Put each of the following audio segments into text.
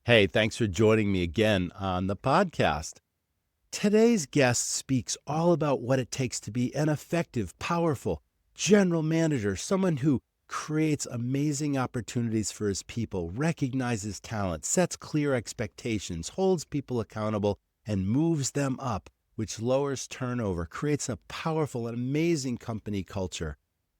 Hey, thanks for joining me again on the podcast. Today's guest speaks all about what it takes to be an effective, powerful general manager, someone who creates amazing opportunities for his people, recognizes talent, sets clear expectations, holds people accountable, and moves them up, which lowers turnover, creates a powerful and amazing company culture,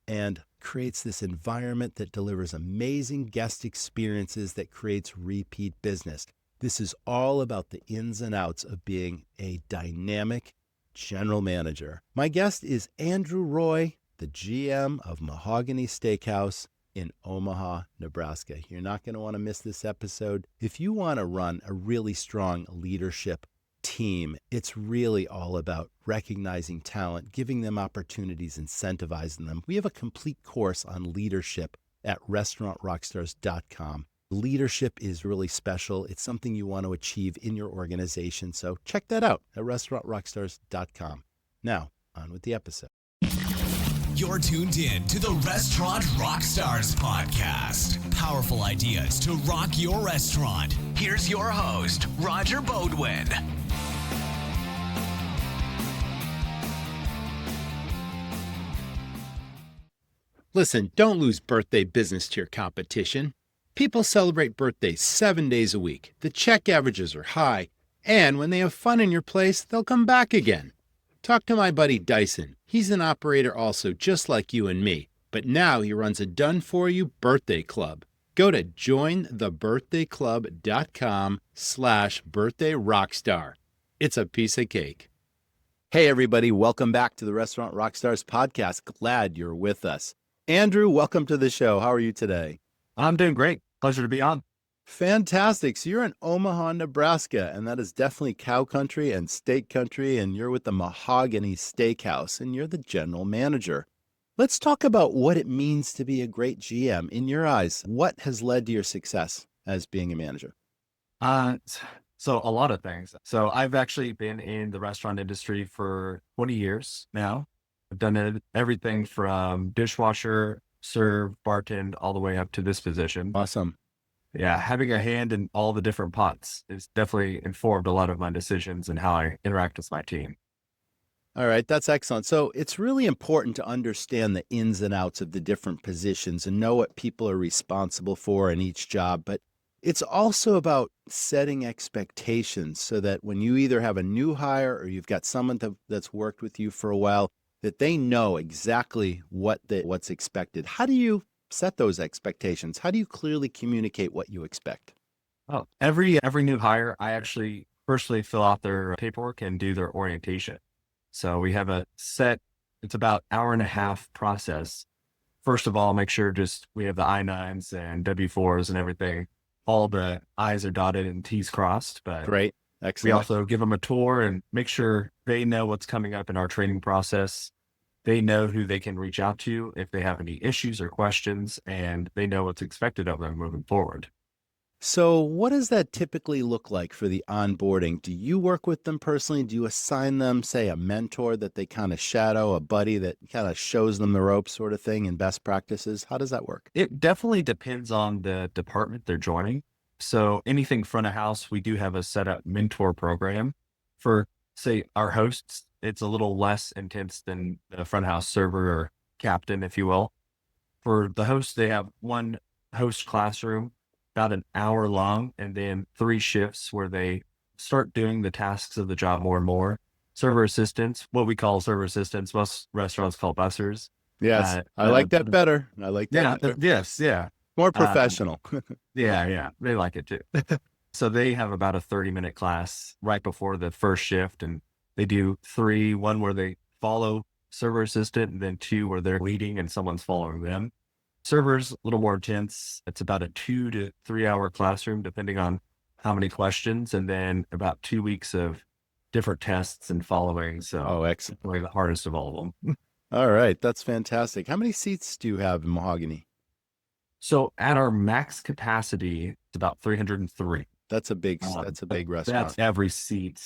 and creates this environment that delivers amazing guest experiences that creates repeat business. This is all about the ins and outs of being a dynamic general manager. My guest is Andrew Roy, the GM of Mahogany Steakhouse in Omaha, Nebraska. You're not going to want to miss this episode. If you want to run a really strong leadership team, it's really all about recognizing talent, giving them opportunities, incentivizing them. We have a complete course on leadership at restaurantrockstars.com. Leadership is really special. It's something you want to achieve in your organization. So check that out at restaurantrockstars.com. Now, on with the episode. You're tuned in to the Restaurant Rockstars podcast. Powerful ideas to rock your restaurant. Here's your host, Roger Bodwin. Listen, don't lose birthday business to your competition. People celebrate birthdays 7 days a week. The check averages are high, and when they have fun in your place, they'll come back again. Talk to my buddy Dyson. He's an operator also, just like you and me, but now he runs a done-for-you birthday club. Go to jointhebirthdayclub.com/birthdayrockstar. It's a piece of cake. Hey everybody, welcome back to the Restaurant Rockstars podcast. Glad you're with us. Andrew, welcome to the show. How are you today? I'm doing great. Pleasure to be on. Fantastic. So you're in Omaha, Nebraska, and that is definitely cow country and steak country, and you're with the Mahogany Steakhouse, and you're the general manager. Let's talk about what it means to be a great GM in your eyes. What has led to your success as being a manager? So a lot of things. So I've actually been in the restaurant industry for 20 years now. I've done everything from dishwasher, serve, bartend, all the way up to this position. Awesome. Yeah, having a hand in all the different pots has definitely informed a lot of my decisions and how I interact with my team. All right, that's excellent. So it's really important to understand the ins and outs of the different positions and know what people are responsible for in each job. But it's also about setting expectations so that when you either have a new hire or you've got someone that's worked with you for a while, that they know exactly what's expected. How do you set those expectations? How do you clearly communicate what you expect? Oh, every new hire, I actually personally fill out their paperwork and do their orientation. So we have it's about hour and a half process. First of all, make sure we have the I-9s and W-4s and everything. All the I's are dotted and T's crossed, but Great. Excellent. we also give them a tour and make sure they know what's coming up in our training process. They know who they can reach out to if they have any issues or questions, and they know what's expected of them moving forward. So what does that typically look like for the onboarding? Do you work with them personally? Do you assign them, say, a mentor that they kind of shadow, a buddy that kind of shows them the ropes sort of thing and best practices? How does that work? It definitely depends on the department they're joining. So anything front of house, we do have a set up mentor program. For, say, our hosts, it's a little less intense than the front of house server or captain, if you will. For the hosts, they have one host classroom, about an hour long, and then 3 shifts where they start doing the tasks of the job more and more. Server assistants, what we call server assistants, most restaurants call bussers. Yes, I like that better. I like that better. Yes, yeah. More professional. Yeah, they like it too. So they have about a 30-minute class right before the first shift, and they do 3, one where they follow server assistant, and then 2 where they're leading and someone's following them. Servers, a little more intense. It's about a 2 to 3 hour classroom, depending on how many questions, and then about 2 weeks of different tests and following. So excellent. Probably the hardest of all of them. All right. That's fantastic. How many seats do you have in Mahogany? So at our max capacity, it's about 303. That's a big restaurant. That's every seat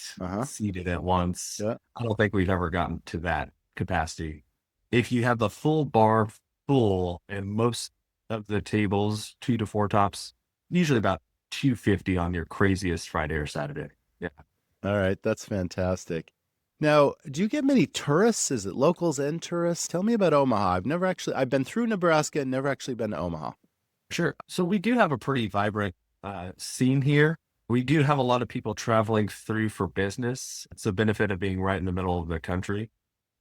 seated at once. Yeah. I don't think we've ever gotten to that capacity. If you have the full bar full and most of the tables, 2 to 4 tops, usually about $250 on your craziest Friday or Saturday. Yeah. All right. That's fantastic. Now, do you get many tourists? Is it locals and tourists? Tell me about Omaha. I've been through Nebraska and never actually been to Omaha. Sure. So we do have a pretty vibrant scene here. We do have a lot of people traveling through for business. It's a benefit of being right in the middle of the country.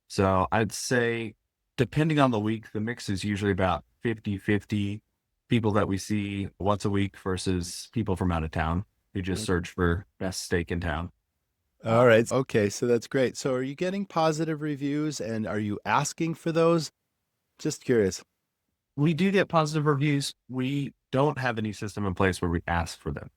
So I'd say, depending on the week, the mix is usually about 50-50 people that we see once a week versus people from out of town who just search for best steak in town. All right. Okay. So that's great. So are you getting positive reviews and are you asking for those? Just curious. We do get positive reviews. We don't have any system in place where we ask for them.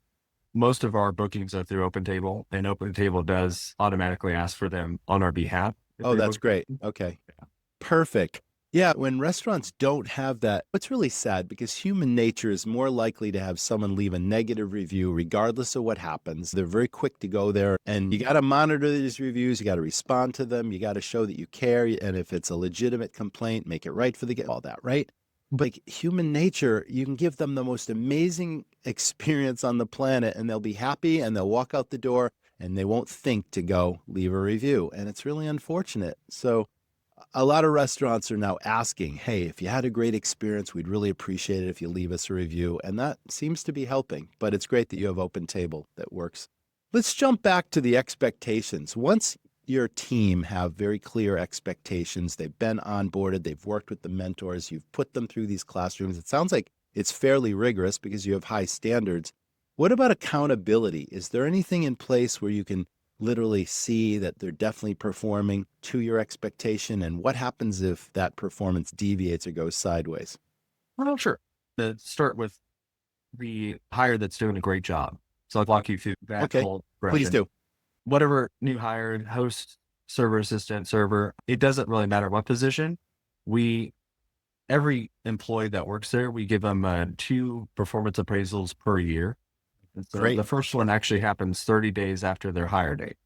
Most of our bookings are through OpenTable, and OpenTable does automatically ask for them on our behalf. Oh, that's great. Okay. Yeah. Perfect. Yeah, when restaurants don't have that, it's really sad because human nature is more likely to have someone leave a negative review regardless of what happens. They're very quick to go there, and you got to monitor these reviews. You got to respond to them. You got to show that you care. And if it's a legitimate complaint, make it right for all that, right? But like human nature, you can give them the most amazing experience on the planet and they'll be happy and they'll walk out the door and they won't think to go leave a review. And it's really unfortunate. So a lot of restaurants are now asking, hey, if you had a great experience, we'd really appreciate it if you leave us a review. And that seems to be helping, but it's great that you have OpenTable that works. Let's jump back to the expectations. Once your team have very clear expectations, they've been onboarded, they've worked with the mentors, you've put them through these classrooms. It sounds like it's fairly rigorous because you have high standards. What about accountability? Is there anything in place where you can literally see that they're definitely performing to your expectation? And what happens if that performance deviates or goes sideways? Well, sure. Let's start with the hire that's doing a great job. So I'll walk you through that whole progression. Please do. Whatever new hired, host, server assistant, server, it doesn't really matter what position. Every employee that works there, we give them 2 performance appraisals per year. And so Great. The first one actually happens 30 days after their hire date.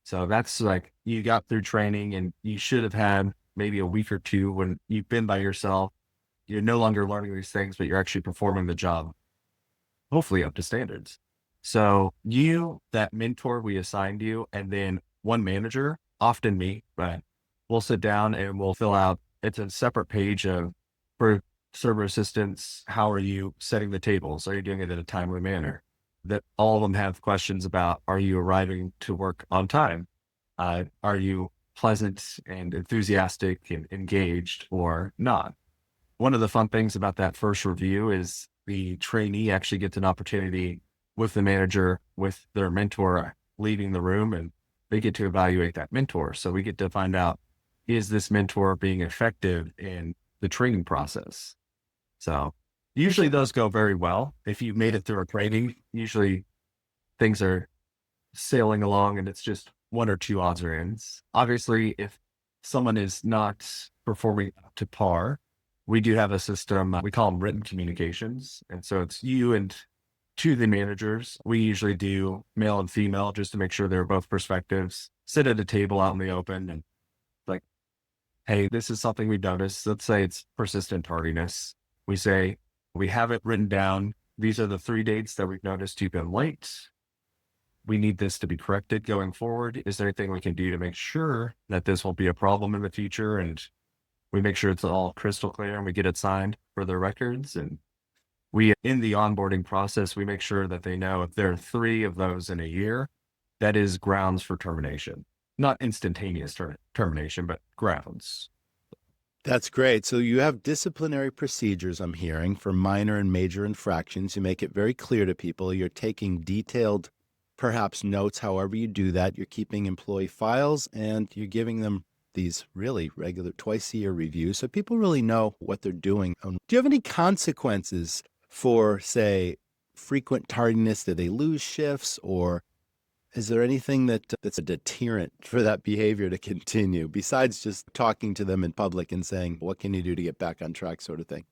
So that's like you got through training and you should have had maybe a week or 2 when you've been by yourself. You're no longer learning these things, but you're actually performing the job, hopefully up to standards. So you, that mentor we assigned you, and then one manager, often me, but we'll sit down and we'll fill out, it's a separate page for server assistants. How are you setting the tables? Are you doing it in a timely manner? That all of them have questions about, are you arriving to work on time? Are you pleasant and enthusiastic and engaged or not? One of the fun things about that first review is the trainee actually gets an opportunity with the manager, with their mentor leaving the room, and they get to evaluate that mentor. So we get to find out, is this mentor being effective in the training process? So usually those go very well. If you made it through a training, usually things are sailing along and it's just 1 or 2 odds or ends. Obviously, if someone is not performing up to par, we do have a system, we call them written communications. And so it's you and to the managers. We usually do male and female just to make sure they're both perspectives, sit at a table out in the open and like, hey, this is something we noticed. Let's say it's persistent tardiness. We say, we have it written down. These are the 3 dates that we've noticed you've been late. We need this to be corrected going forward. Is there anything we can do to make sure that this won't be a problem in the future? And we make sure it's all crystal clear and we get it signed for their records. And we, in the onboarding process, we make sure that they know if there are 3 of those in a year, that is grounds for termination. Not instantaneous termination, but grounds. That's great. So you have disciplinary procedures, I'm hearing, for minor and major infractions. You make it very clear to people. You're taking detailed, perhaps notes, however you do that. You're keeping employee files and you're giving them these really regular twice-a-year reviews so people really know what they're doing. Do you have any consequences for, say, frequent tardiness? Do they lose shifts, or is there anything that's a deterrent for that behavior to continue besides just talking to them in public and saying, what can you do to get back on track sort of thing?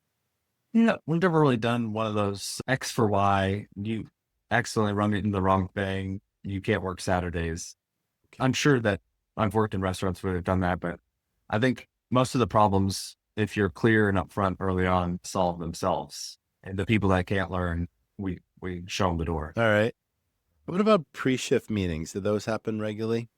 Yeah, we've never really done one of those X for Y. You accidentally run it in the wrong thing. You can't work Saturdays. Okay. I'm sure that I've worked in restaurants where they've done that, but I think most of the problems, if you're clear and upfront early on, solve themselves. And the people that can't learn, we we show them the door. All right. What about pre-shift meetings? Do those happen regularly?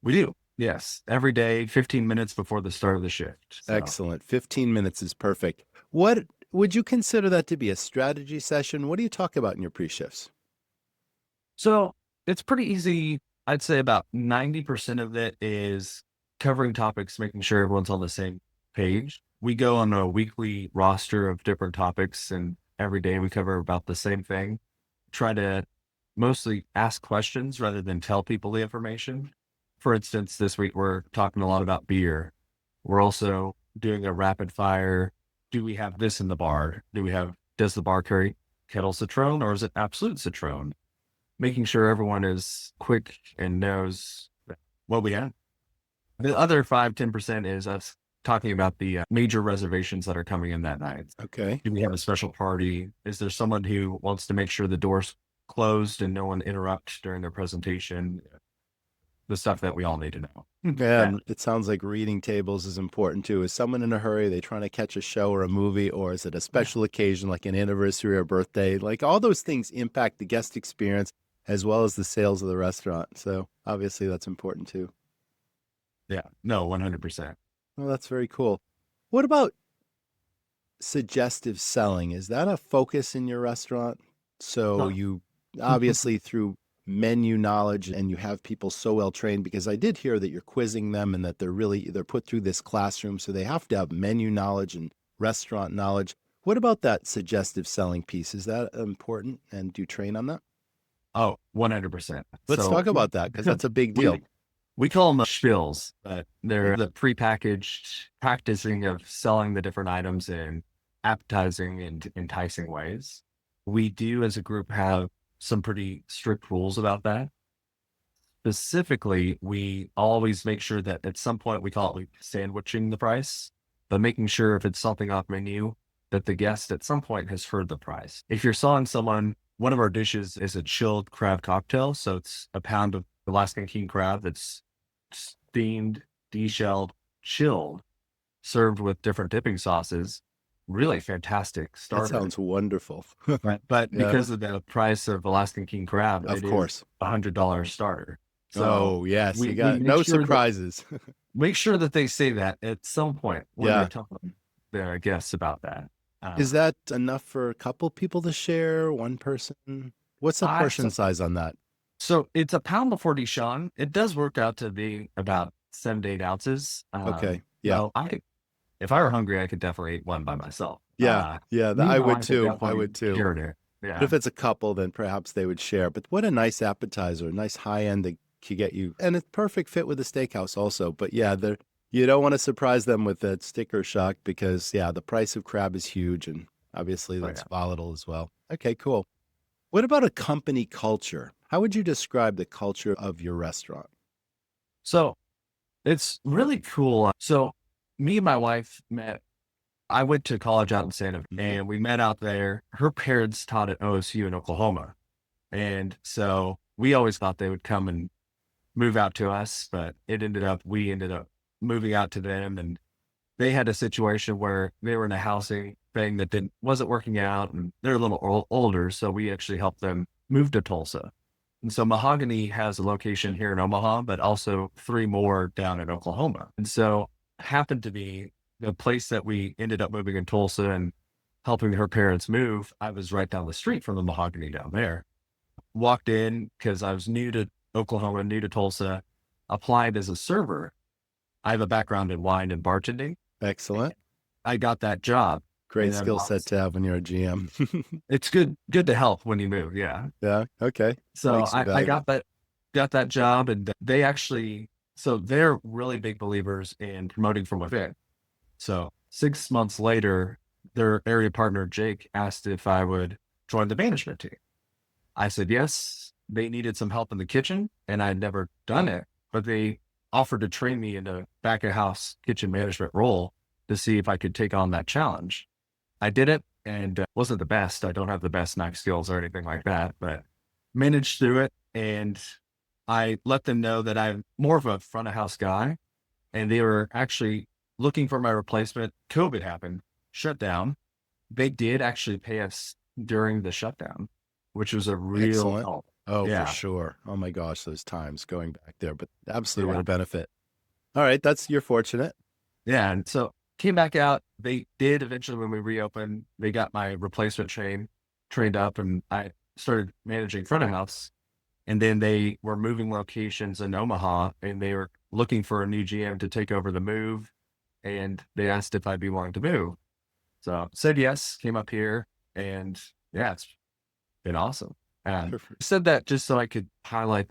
We do. Yes. Every day, 15 minutes before the start of the shift. So, Excellent. 15 minutes is perfect. What would you consider that to be a strategy session? What do you talk about in your pre-shifts? so it's pretty easy. I'd say about 90% of it is covering topics, making sure everyone's on the same page. We go on a weekly roster of different topics, and every day we cover about the same thing. Try to mostly ask questions rather than tell people the information. For instance, this week we're talking a lot about beer. We're also doing a rapid fire. Do we have this in the bar? Does the bar carry kettle Citron or is it absolute Citron? Making sure everyone is quick and knows what we have. The other 5-10% is us talking about the major reservations that are coming in that night. Okay. Do we have a special party? Is there someone who wants to make sure the doors closed and no one interrupts during their presentation? The stuff that we all need to know. Yeah, and it sounds like reading tables is important too. Is someone in a hurry? Are they trying to catch a show or a movie, or is it a special occasion like an anniversary or birthday? Like all those things impact the guest experience as well as the sales of the restaurant. So obviously that's important too. Yeah. No, 100%. Well, that's very cool. What about suggestive selling? Is that a focus in your restaurant? So No. you obviously through menu knowledge and you have people so well trained, because I did hear that you're quizzing them and that they're put through this classroom. So they have to have menu knowledge and restaurant knowledge. What about that suggestive selling piece? Is that important? And do you train on that? Oh, 100%. Let's So talk about that because that's a big deal. we call them spills, but they're the prepackaged practicing of selling the different items in appetizing and enticing ways. We do as a group have some pretty strict rules about that. Specifically, we always make sure that at some point we call it like sandwiching the price, but making sure if it's something off menu that the guest at some point has heard the price. If you're selling someone, one of our dishes is a chilled crab cocktail. So it's a pound of Alaskan king crab that's steamed, deshelled, chilled, served with different dipping sauces. Really fantastic That starter. sounds wonderful. Right. But Yeah. because of the price of Alaskan king crab, Of it is course. $100 starter. So Oh, yes. we You got make no sure that- surprises. make sure that they say that at some point when Yeah. they're telling their guests about that. Is that enough for a couple people to share? One person? What's the portion size on that? So it's a pound before Dijon. It does work out to be about 7 to 8 ounces. Okay. Yeah. So if I were hungry, I could definitely eat one by myself. Yeah. Yeah. Me and I my would wife too. I definitely would too. shared it. But Yeah. if it's a couple, then perhaps they would share. But what a nice appetizer, a nice high end that could get you. And it's perfect fit with the steakhouse also. But yeah, you don't want to surprise them with that sticker shock because, yeah, the price of crab is huge. And obviously that's volatile as well. Okay, cool. What about a company culture? How would you describe the culture of your restaurant? So it's really cool. So me and my wife met. I went to college out in Santa Fe and we met out there. Her parents taught at OSU in Oklahoma. And so we always thought they would come and move out to us, but we ended up moving out to them. And they had a situation where they were in a housing thing that wasn't working out and they're a little older. So we actually helped them move to Tulsa. And so Mahogany has a location here in Omaha, but also 3 more down in Oklahoma. And so happened to be the place that we ended up moving in Tulsa and helping her parents move. I was right down the street from the Mahogany down there. Walked in because I was new to Oklahoma, new to Tulsa, applied as a server. I have a background in wine and bartending. Excellent. I got that job. Great And then skill set to have when you're a GM. It's good to help when you move. Yeah. Yeah. Okay. So Makes it I valuable. got that job, and they actually, so they're really big believers in promoting from within. So 6 months later, their area partner, Jake, asked if I would join the management team. I said, yes. They needed some help in the kitchen and I had never done it, but they offered to train me in a back of house kitchen management role to see if I could take on that challenge. I did it and wasn't the best. I don't have the best knife skills or anything like that, but managed through it. And I let them know that I'm more of a front of house guy. And they were actually looking for my replacement. COVID happened, shut down. They did actually pay us during the shutdown. which was a real Excellent. help. Oh, for Yeah. sure. Oh my gosh, those times going back there, but absolutely what Yeah. a benefit. All right, you're fortunate. Yeah. And so came back out. They did eventually, when we reopened, they got my replacement trained up, and I started managing front of house. And then they were moving locations in Omaha, and they were looking for a new GM to take over the move. And they asked if I'd be willing to move. So said yes, came up here, and yeah, it's been awesome. And Perfect. said that just so I could highlight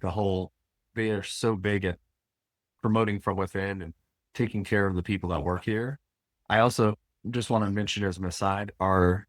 they are so big at promoting from within and taking care of the people that work here. I also just want to mention as an aside, our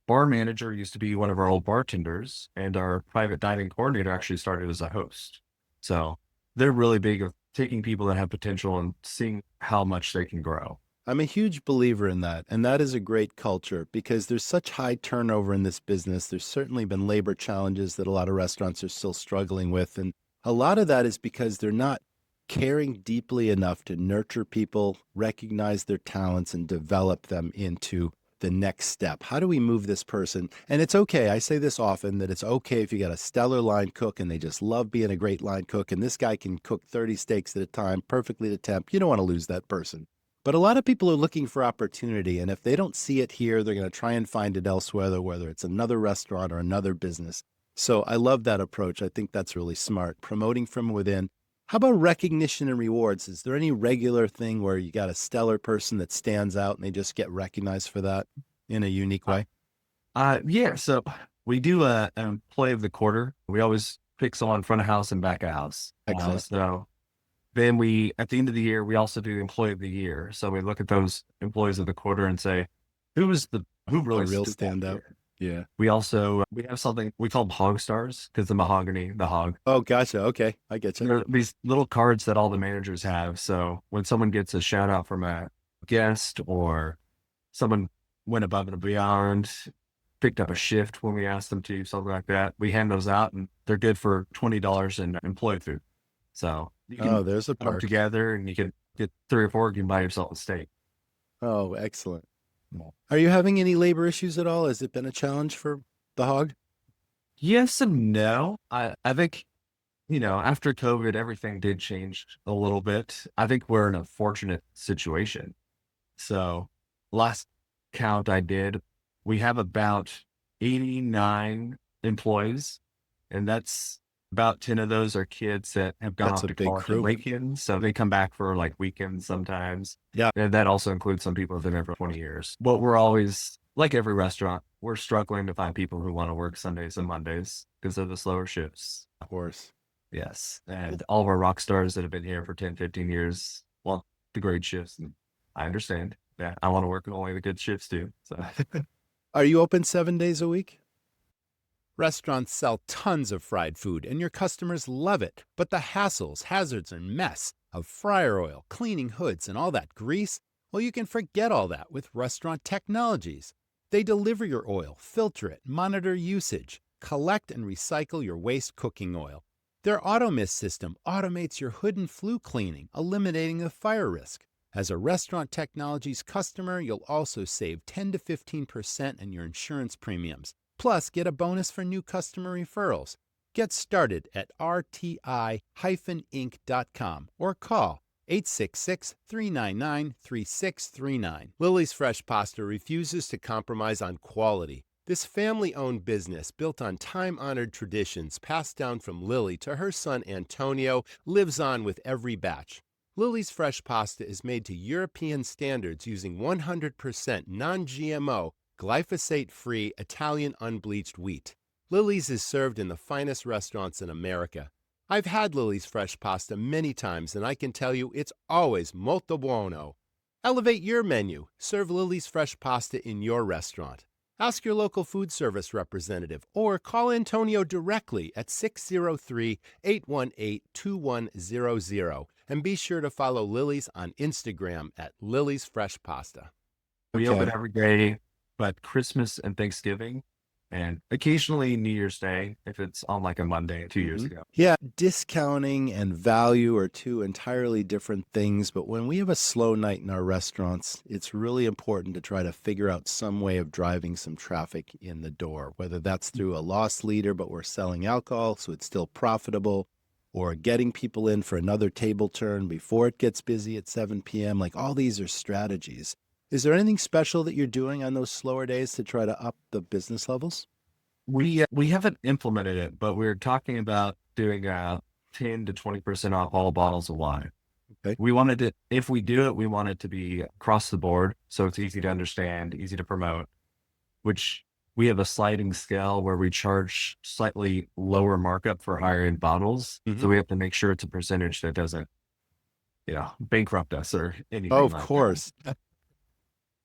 bar manager used to be one of our old bartenders, and our private dining coordinator actually started as a host. So they're really big of taking people that have potential and seeing how much they can grow. I'm a huge believer in that. And that is a great culture because there's such high turnover in this business. There's certainly been labor challenges that a lot of restaurants are still struggling with. And a lot of that is because they're not caring deeply enough to nurture people, recognize their talents, and develop them into the next step. How do we move this person? And it's okay. I say this often that it's okay if you got a stellar line cook and they just love being a great line cook. And this guy can cook 30 steaks at a time perfectly to temp. You don't want to lose that person. But a lot of people are looking for opportunity. And if they don't see it here, they're going to try and find it elsewhere, whether it's another restaurant or another business. So I love that approach. I think that's really smart. Promoting from within. How about recognition and rewards? Is there any regular thing where you got a stellar person that stands out and they just get recognized for that in a unique way? Yeah. So we do an employee of the quarter. We always pick someone front of house and back of house. Excellent. So then at the end of the year, we also do employee of the year. So we look at those employees of the quarter and say, who really A real stood out standout. here? Yeah. We have something we call them hog stars, because the hog. Oh, gotcha. Okay. I get you. There are these little cards that all the managers have. So when someone gets a shout out from a guest, or someone went above and beyond, picked up a shift when we asked them to, something like that, we hand those out, and they're good for $20 in employee food. So you can There's a put them perk. together, and you can get 3 or 4, you can buy yourself a steak. Oh, excellent. Are you having any labor issues at all? Has it been a challenge for the hog? Yes and no. I think, after COVID, everything did change a little bit. I think we're in a fortunate situation. So last count I did, we have about 89 employees, and that's about 10 of those are kids that have gone That's off a to big college crew. and weekends. So they come back for like weekends sometimes. Yeah. And that also includes some people who've been there for 20 years. But we're always, like every restaurant, we're struggling to find people who want to work Sundays and Mondays because of the slower shifts. Of course. Yes. And all of our rock stars that have been here for 10, 15 years, well, the great shifts. And I understand. Yeah. I want to work only the good shifts too. So Are you open 7 days a week? Restaurants sell tons of fried food and your customers love it. But the hassles, hazards, and mess of fryer oil, cleaning hoods, and all that grease, well, you can forget all that with Restaurant Technologies. They deliver your oil, filter it, monitor usage, collect and recycle your waste cooking oil. Their AutoMist system automates your hood and flue cleaning, eliminating the fire risk. As a Restaurant Technologies customer, you'll also save 10 to 15% in your insurance premiums. Plus, get a bonus for new customer referrals. Get started at rti-inc.com or call 866-399-3639. Lily's Fresh Pasta refuses to compromise on quality. This family-owned business, built on time-honored traditions passed down from Lily to her son Antonio, lives on with every batch. Lily's Fresh Pasta is made to European standards using 100% non-GMO, glyphosate-free Italian unbleached wheat. Lily's is served in the finest restaurants in America. I've had Lily's Fresh Pasta many times, and I can tell you it's always molto buono. Elevate your menu. Serve Lily's Fresh Pasta in your restaurant. Ask your local food service representative or call Antonio directly at 603-818-2100. And be sure to follow Lily's on Instagram at Lily's Fresh Pasta. we Okay. open every day, but Christmas and Thanksgiving, and occasionally New Year's Day if it's on like a Monday 2 years ago. Yeah, discounting and value are two entirely different things. But when we have a slow night in our restaurants, it's really important to try to figure out some way of driving some traffic in the door, whether that's through a loss leader, but we're selling alcohol, so it's still profitable, or getting people in for another table turn before it gets busy at 7 p.m. Like all these are strategies. Is there anything special that you're doing on those slower days to try to up the business levels? We haven't implemented it, but we're talking about doing 10 to 20% off all bottles of wine. Okay. We wanted it, if we do it, we want it to be across the board. So it's easy to understand, easy to promote, which we have a sliding scale where we charge slightly lower markup for higher end bottles. Mhm. So we have to make sure it's a percentage that doesn't, bankrupt us or anything Oh, of like that. course.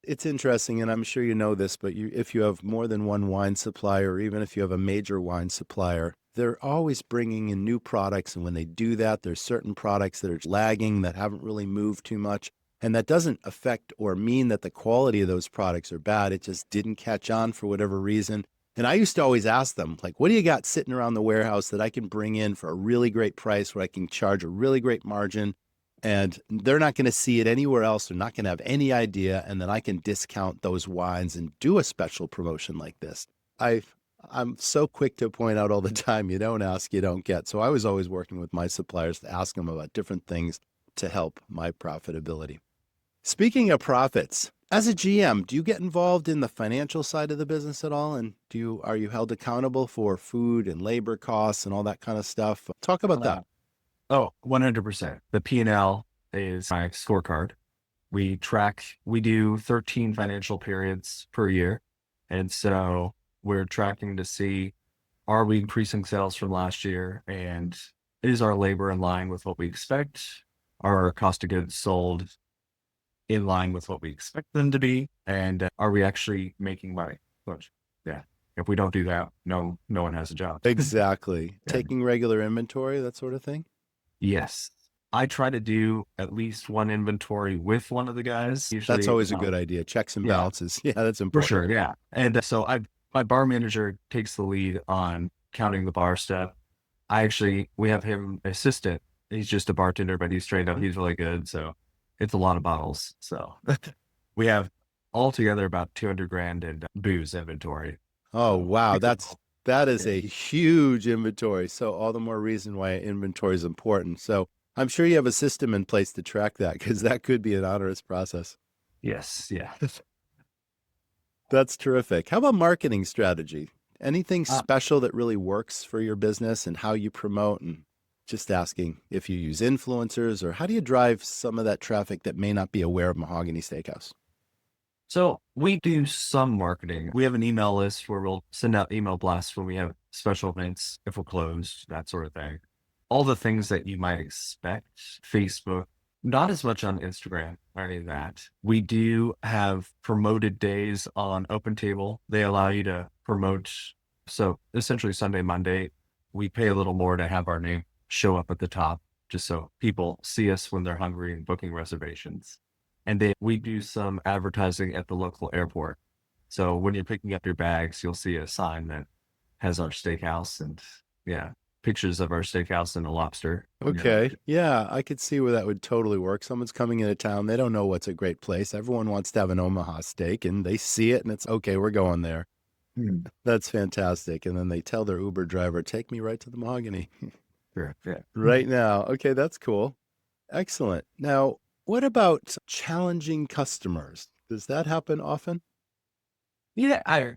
It's interesting, and I'm sure you know this, but if you have more than one wine supplier, or even if you have a major wine supplier, they're always bringing in new products. And when they do that, there's certain products that are lagging, that haven't really moved too much. And that doesn't affect or mean that the quality of those products are bad. It just didn't catch on for whatever reason. And I used to always ask them, like, what do you got sitting around the warehouse that I can bring in for a really great price, where I can charge a really great margin? And they're not going to see it anywhere else. They're not going to have any idea. And then I can discount those wines and do a special promotion like this. I'm so quick to point out all the time, you don't ask, you don't get. So I was always working with my suppliers to ask them about different things to help my profitability. Speaking of profits, as a GM, do you get involved in the financial side of the business at all? And are you held accountable for food and labor costs and all that kind of stuff? Talk about that. Oh, 100%. The P&L is my scorecard. We do 13 financial periods per year. And so we're tracking to see, are we increasing sales from last year? And is our labor in line with what we expect? Are our cost of goods sold in line with what we expect them to be? And are we actually making money? Which, yeah. If we don't do that, no one has a job. Exactly. Yeah. Taking regular inventory, that sort of thing. Yes. I try to do at least one inventory with one of the guys. Usually, That's always a good idea. Checks and balances. Yeah, that's for important. sure. Yeah. And so my bar manager takes the lead on counting the bar step. We have him assistant. He's just a bartender, but he's trained up. He's really good. So it's a lot of bottles. So we have altogether about 200 grand in booze inventory. Oh, wow. That is a huge inventory. So all the more reason why inventory is important. So I'm sure you have a system in place to track that, because that could be an onerous process. Yes. Yeah. That's terrific. How about marketing strategy? Anything special that really works for your business and how you promote? And just asking if you use influencers, or how do you drive some of that traffic that may not be aware of Mahogany Steakhouse? So we do some marketing. We have an email list where we'll send out email blasts when we have special events, if we're closed, that sort of thing. All the things that you might expect. Facebook, not as much on Instagram or any of that. We do have promoted days on Open Table. They allow you to promote. So essentially Sunday, Monday, we pay a little more to have our name show up at the top, just so people see us when they're hungry and booking reservations. And then we do some advertising at the local airport. So when you're picking up your bags, you'll see a sign that has our steakhouse and pictures of our steakhouse and a lobster. Okay. Yeah, I could see where that would totally work. Someone's coming into town. They don't know what's a great place. Everyone wants to have an Omaha steak, and they see it and it's okay, we're going there. That's fantastic. And then they tell their Uber driver, take me right to the Mahogany Sure. Yeah. right now. Okay, that's cool. Excellent. Now, what about challenging customers? Does that happen often? Yeah.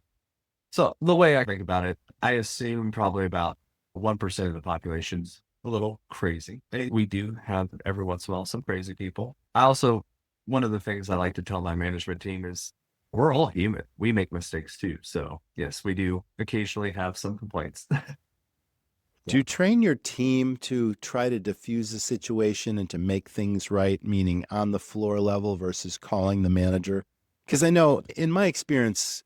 So the way I think about it, I assume probably about 1% of the population's a little crazy. We do have every once in a while some crazy people. One of the things I like to tell my management team is we're all human. We make mistakes too. So yes, we do occasionally have some complaints. Do you train your team to try to diffuse the situation and to make things right, meaning on the floor level versus calling the manager? Because I know in my experience,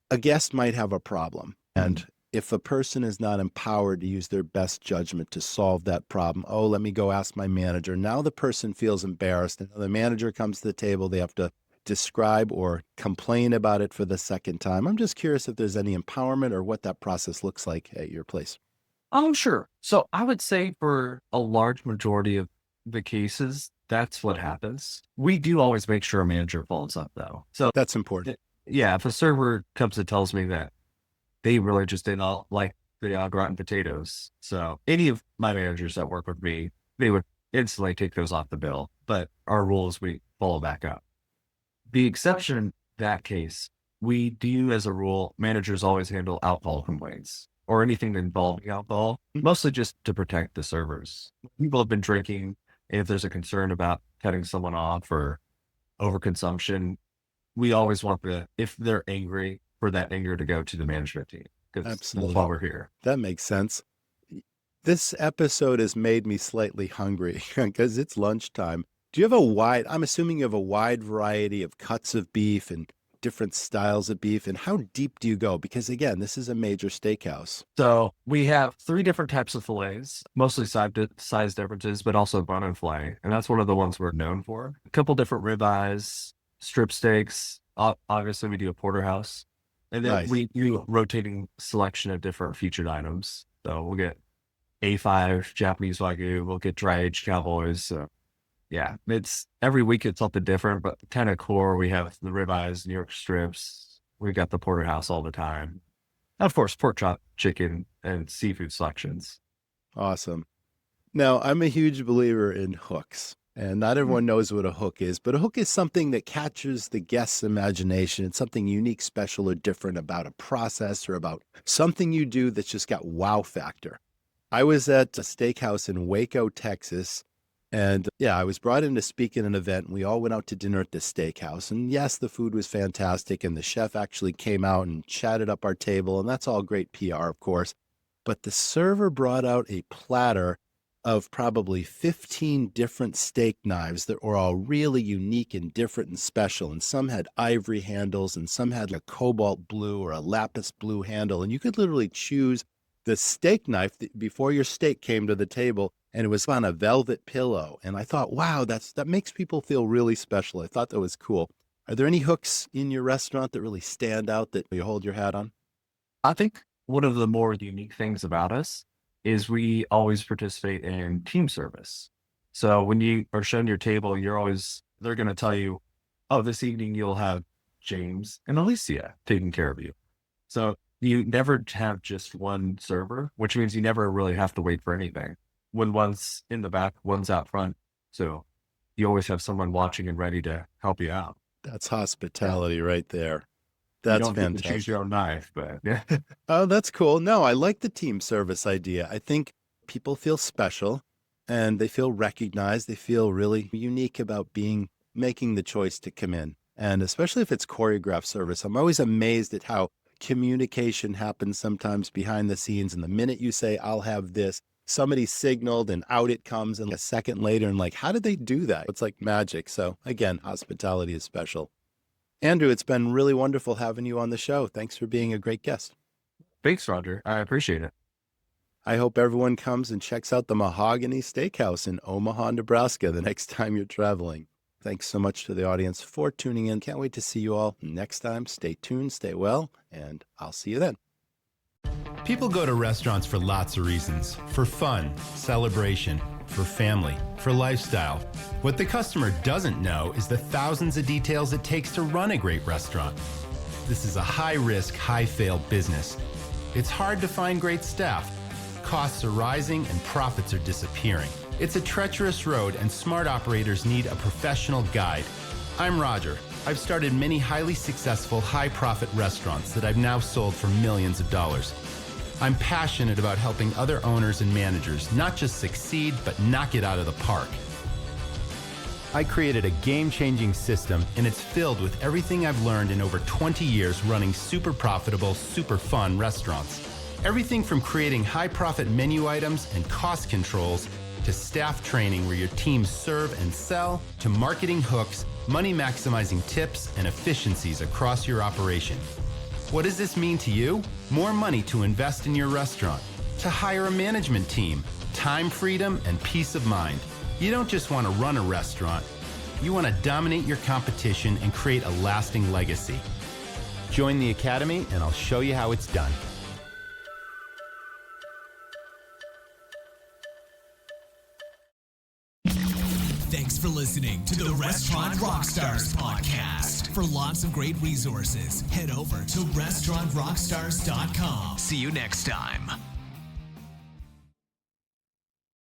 a guest might have a problem. And if a person is not empowered to use their best judgment to solve that problem, let me go ask my manager. Now the person feels embarrassed. And the manager comes to the table. They have to describe or complain about it for the second time. I'm just curious if there's any empowerment or what that process looks like at your place. Oh, sure. So I would say for a large majority of the cases, that's what happens. We do always make sure a manager follows up though. So That's important. yeah, if a server comes and tells me that they really just didn't like the rotten potatoes. So any of my managers that work with me, they would instantly take those off the bill. But our rules, we follow back up. The exception in that case, we do as a rule, managers always handle alcohol complaints or anything involving alcohol, mostly just to protect the servers. People have been drinking. If there's a concern about cutting someone off or overconsumption, we always want if they're angry, for that anger to go to the management team. Because that's why we're here. That makes sense. This episode has made me slightly hungry because it's lunchtime. Do you have I'm assuming you have a wide variety of cuts of beef and different styles of beef, and how deep do you go? Because again, this is a major steakhouse. So we have 3 different types of fillets, mostly size differences, but also bone and fillet. And that's one of the ones we're known for. A couple different ribeyes, strip steaks. Obviously we do a porterhouse. And then we do a rotating selection of different featured items. So we'll get A5 Japanese Wagyu, we'll get dry aged cowboys. So yeah, it's every week it's something different, but kind of core, we have the ribeyes, New York strips. We've got the porterhouse all the time. And of course, pork chop, chicken, and seafood selections. Awesome. Now, I'm a huge believer in hooks, and not everyone knows what a hook is, but a hook is something that catches the guest's imagination. It's something unique, special, or different about a process or about something you do that's just got wow factor. I was at a steakhouse in Waco, Texas. And yeah, I was brought in to speak at an event. We all went out to dinner at the steakhouse. And yes, the food was fantastic. And the chef actually came out and chatted up our table. And that's all great PR, of course. But the server brought out a platter of probably 15 different steak knives that were all really unique and different and special. And some had ivory handles and some had a cobalt blue or a lapis blue handle. And you could literally choose the steak knife before your steak came to the table, and it was on a velvet pillow. And I thought, wow, that makes people feel really special. I thought that was cool. Are there any hooks in your restaurant that really stand out that you hold your hat on? I think one of the more unique things about us is we always participate in team service. So when you are shown your table, they're going to tell you, oh, this evening you'll have James and Alicia taking care of you. So you never have just one server, which means you never really have to wait for anything. When one's in the back, one's out front. So you always have someone watching and ready to help you out. That's hospitality right there. That's you don't fantastic. Get to choose your own knife, but yeah. Oh, that's cool. No, I like the team service idea. I think people feel special and they feel recognized. They feel really unique about making the choice to come in. And especially if it's choreographed service, I'm always amazed at how communication happens sometimes behind the scenes. And the minute you say, I'll have this, somebody signaled and out it comes. And a second later, and like, how did they do that? It's like magic. So again, hospitality is special. Andrew, it's been really wonderful having you on the show. Thanks for being a great guest. Thanks, Roger. I appreciate it. I hope everyone comes and checks out the Mahogany Steakhouse in Omaha, Nebraska the next time you're traveling. Thanks so much to the audience for tuning in. Can't wait to see you all next time. Stay tuned, stay well, and I'll see you then. People go to restaurants for lots of reasons. For fun, celebration, for family, for lifestyle. What the customer doesn't know is the thousands of details it takes to run a great restaurant. This is a high-risk, high-fail business. It's hard to find great staff. Costs are rising and profits are disappearing. It's a treacherous road and smart operators need a professional guide. I'm Roger. I've started many highly successful, high-profit restaurants that I've now sold for millions of dollars. I'm passionate about helping other owners and managers not just succeed, but knock it out of the park. I created a game-changing system, and it's filled with everything I've learned in over 20 years running super profitable, super fun restaurants. Everything from creating high-profit menu items and cost controls to staff training where your teams serve and sell, to marketing hooks, money-maximizing tips, and efficiencies across your operation. What does this mean to you? More money to invest in your restaurant, to hire a management team, time freedom, and peace of mind. You don't just want to run a restaurant, You want to dominate your competition and create a lasting legacy. Join the Academy and I'll show you how it's done. Thanks for listening to the Restaurant Rockstars podcast. For lots of great resources, head over to restaurantrockstars.com. See you next time.